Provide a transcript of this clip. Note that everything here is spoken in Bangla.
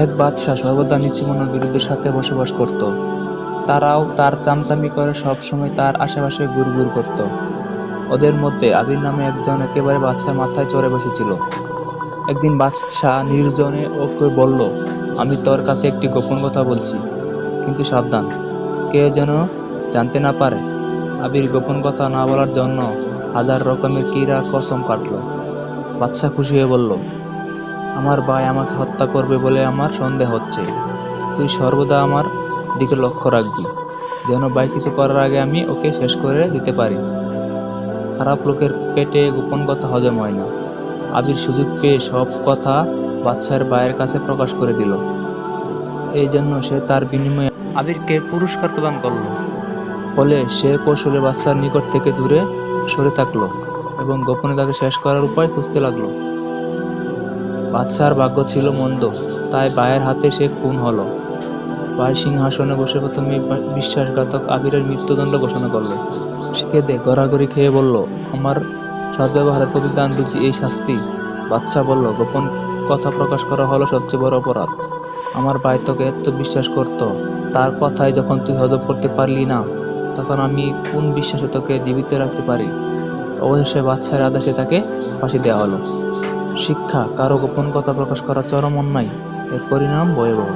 এক বাদশাহ সর্বদা নিচু-মনা বীরদের সাথে বসবাস করত। তারাও তার চামচামি করে সব সময় তার আশেপাশে ঘুরঘুর করত। ওদের মধ্যে আবির নামে একজন একেবারে বাদশার মাথায় চড়ে বসেছিল। একদিন বাদশাহ নির্জনে ওকে বলল, আমি তোর কাছে একটি গোপন কথা বলছি, কিন্তু সাবধান, কেউ যেন জানতে না পারে। আবির গোপন কথা না বলার জন্য হাজার রকমের কিরার কসম কাটল। বাদশাহ খুশি হয়ে বলল, আমার ভাই আমাকে হত্যা করবে বলে আমার সন্দেহ হচ্ছে। তুই সর্বদা আমার দিকে লক্ষ্য রাখবি, যেন ভাই কিছু করার আগে আমি ওকে শেষ করে দিতে পারি। খারাপ লোকের পেটে গোপন কথা হজম হয় না। আবির সুযোগ পেয়ে সব কথা বাদশার ভাইয়ের কাছে প্রকাশ করে দিল। এই জন্য সে তার বিনিময়ে আবিরকে পুরস্কার প্রদান করলো। ফলে সে কৌশলে বাদশার নিকট থেকে দূরে সরে থাকলো এবং গোপনে তাকে শেষ করার উপায় খুঁজতে লাগলো। বাদশার ভাগ্য ছিল মন্দ, তাই ভাইয়ের হাতে সে খুন হলো। ভাই সিংহাসনে বসে প্রথমে বিশ্বাসঘাতক আবিরের মৃত্যুদণ্ড ঘোষণা করলো। সে কেঁদে গড়াগড়ি খেয়ে বলল, আমার সদ্ব্যবহারের প্রতিদান বুঝি এই শাস্তি? বাদশাহ বলল, গোপন কথা প্রকাশ করা হলো সবচেয়ে বড় অপরাধ। আমার ভাই তোকে এত বিশ্বাস করত, তার কথাই যখন তুই হজম করতে পারলি না, তখন আমি কোন বিশ্বাসে তোকে জীবিত রাখতে পারি? অবশেষে বাদশার আদেশে তাকে ফাঁসি দেওয়া হলো। শিক্ষা: কারো গোপন কথা প্রকাশ করা চরম অন্যায়, এর পরিণাম ভয়াবহ।